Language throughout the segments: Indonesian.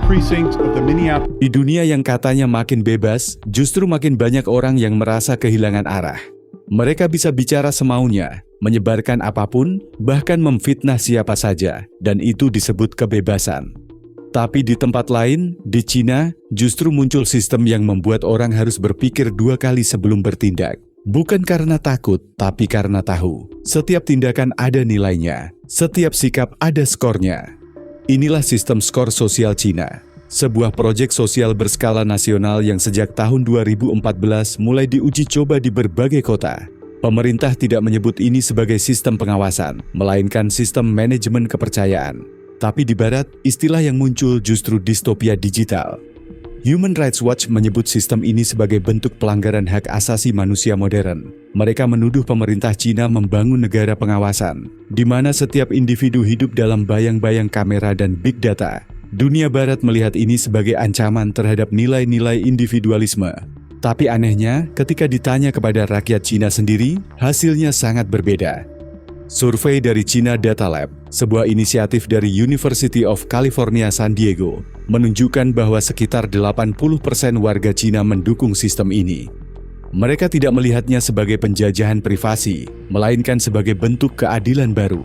precincts of the Minneapolis. Di dunia yang katanya makin bebas, justru makin banyak orang yang merasa kehilangan arah. Mereka bisa bicara semaunya, menyebarkan apapun, bahkan memfitnah siapa saja, dan itu disebut kebebasan. Tapi di tempat lain, di Cina, justru muncul sistem yang membuat orang harus berpikir dua kali sebelum bertindak. Bukan karena takut, tapi karena tahu. Setiap tindakan ada nilainya, setiap sikap ada skornya. Inilah sistem skor sosial Cina, sebuah proyek sosial berskala nasional yang sejak tahun 2014 mulai diuji coba di berbagai kota. Pemerintah tidak menyebut ini sebagai sistem pengawasan, melainkan sistem manajemen kepercayaan. Tapi di Barat, istilah yang muncul justru distopia digital. Human Rights Watch menyebut sistem ini sebagai bentuk pelanggaran hak asasi manusia modern. Mereka menuduh pemerintah Cina membangun negara pengawasan, di mana setiap individu hidup dalam bayang-bayang kamera dan big data. Dunia Barat melihat ini sebagai ancaman terhadap nilai-nilai individualisme. Tapi anehnya, ketika ditanya kepada rakyat Cina sendiri, hasilnya sangat berbeda. Survei dari China Data Lab, sebuah inisiatif dari University of California San Diego, menunjukkan bahwa sekitar 80% warga Cina mendukung sistem ini. Mereka tidak melihatnya sebagai penjajahan privasi, melainkan sebagai bentuk keadilan baru,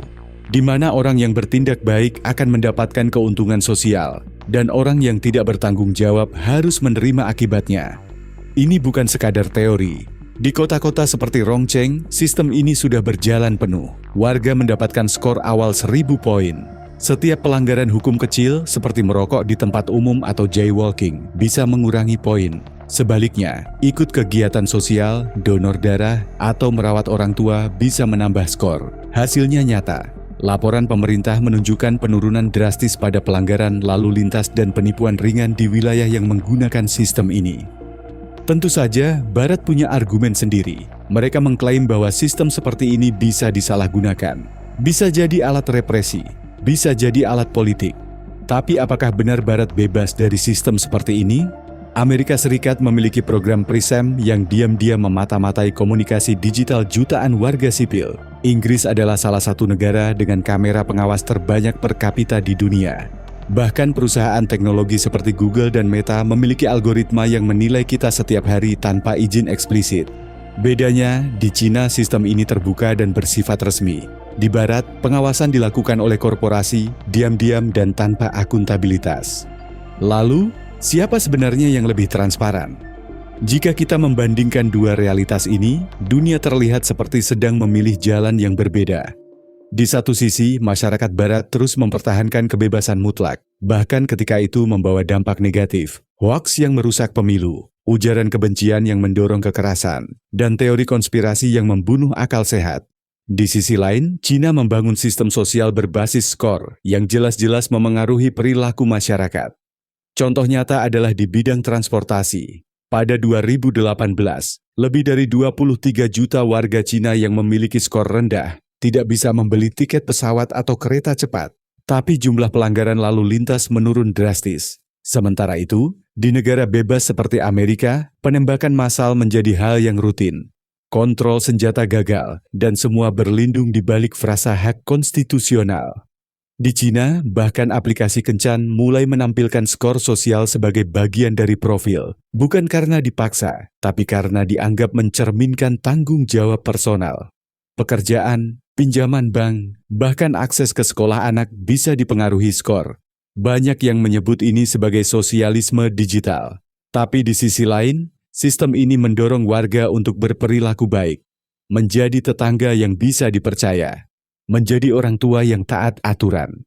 di mana orang yang bertindak baik akan mendapatkan keuntungan sosial, dan orang yang tidak bertanggung jawab harus menerima akibatnya. Ini bukan sekadar teori. Di kota-kota seperti Rongcheng, sistem ini sudah berjalan penuh. Warga mendapatkan skor awal 1000 poin. Setiap pelanggaran hukum kecil seperti merokok di tempat umum atau jaywalking bisa mengurangi poin. Sebaliknya, ikut kegiatan sosial, donor darah, atau merawat orang tua bisa menambah skor. Hasilnya nyata. Laporan pemerintah menunjukkan penurunan drastis pada pelanggaran lalu lintas dan penipuan ringan di wilayah yang menggunakan sistem ini. Tentu saja, Barat punya argumen sendiri. Mereka mengklaim bahwa sistem seperti ini bisa disalahgunakan. Bisa jadi alat represi, bisa jadi alat politik. Tapi apakah benar Barat bebas dari sistem seperti ini? Amerika Serikat memiliki program PRISM yang diam-diam memata-matai komunikasi digital jutaan warga sipil. Inggris adalah salah satu negara dengan kamera pengawas terbanyak per kapita di dunia. Bahkan perusahaan teknologi seperti Google dan Meta memiliki algoritma yang menilai kita setiap hari tanpa izin eksplisit. Bedanya, di Cina sistem ini terbuka dan bersifat resmi. Di Barat, pengawasan dilakukan oleh korporasi, diam-diam dan tanpa akuntabilitas. Lalu, siapa sebenarnya yang lebih transparan? Jika kita membandingkan dua realitas ini, dunia terlihat seperti sedang memilih jalan yang berbeda. Di satu sisi, masyarakat Barat terus mempertahankan kebebasan mutlak, bahkan ketika itu membawa dampak negatif. Hoaks yang merusak pemilu, ujaran kebencian yang mendorong kekerasan, dan teori konspirasi yang membunuh akal sehat. Di sisi lain, Cina membangun sistem sosial berbasis skor yang jelas-jelas memengaruhi perilaku masyarakat. Contoh nyata adalah di bidang transportasi. Pada 2018, lebih dari 23 juta warga Cina yang memiliki skor rendah tidak bisa membeli tiket pesawat atau kereta cepat, tapi jumlah pelanggaran lalu lintas menurun drastis. Sementara itu, di negara bebas seperti Amerika, penembakan massal menjadi hal yang rutin. Kontrol senjata gagal, dan semua berlindung di balik frasa hak konstitusional. Di Cina, bahkan aplikasi kencan mulai menampilkan skor sosial sebagai bagian dari profil, bukan karena dipaksa, tapi karena dianggap mencerminkan tanggung jawab personal. Pekerjaan, pinjaman bank, bahkan akses ke sekolah anak bisa dipengaruhi skor. Banyak yang menyebut ini sebagai sosialisme digital. Tapi di sisi lain, sistem ini mendorong warga untuk berperilaku baik, menjadi tetangga yang bisa dipercaya, menjadi orang tua yang taat aturan.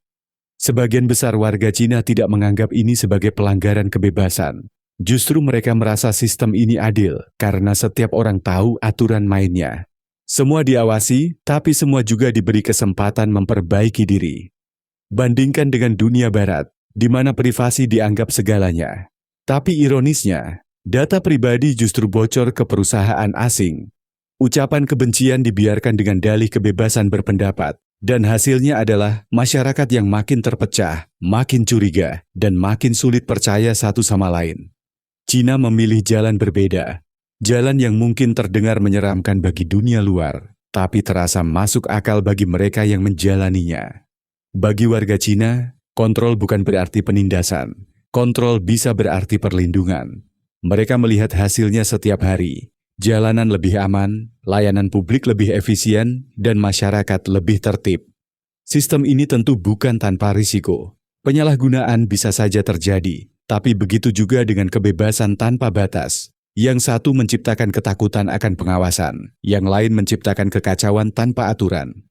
Sebagian besar warga Cina tidak menganggap ini sebagai pelanggaran kebebasan. Justru mereka merasa sistem ini adil karena setiap orang tahu aturan mainnya. Semua diawasi, tapi semua juga diberi kesempatan memperbaiki diri. Bandingkan dengan dunia Barat, di mana privasi dianggap segalanya. Tapi ironisnya, data pribadi justru bocor ke perusahaan asing. Ucapan kebencian dibiarkan dengan dalih kebebasan berpendapat, dan hasilnya adalah masyarakat yang makin terpecah, makin curiga, dan makin sulit percaya satu sama lain. Cina memilih jalan berbeda. Jalan yang mungkin terdengar menyeramkan bagi dunia luar, tapi terasa masuk akal bagi mereka yang menjalaninya. Bagi warga Cina, kontrol bukan berarti penindasan. Kontrol bisa berarti perlindungan. Mereka melihat hasilnya setiap hari. Jalanan lebih aman, layanan publik lebih efisien, dan masyarakat lebih tertib. Sistem ini tentu bukan tanpa risiko. Penyalahgunaan bisa saja terjadi, tapi begitu juga dengan kebebasan tanpa batas. Yang satu menciptakan ketakutan akan pengawasan, yang lain menciptakan kekacauan tanpa aturan.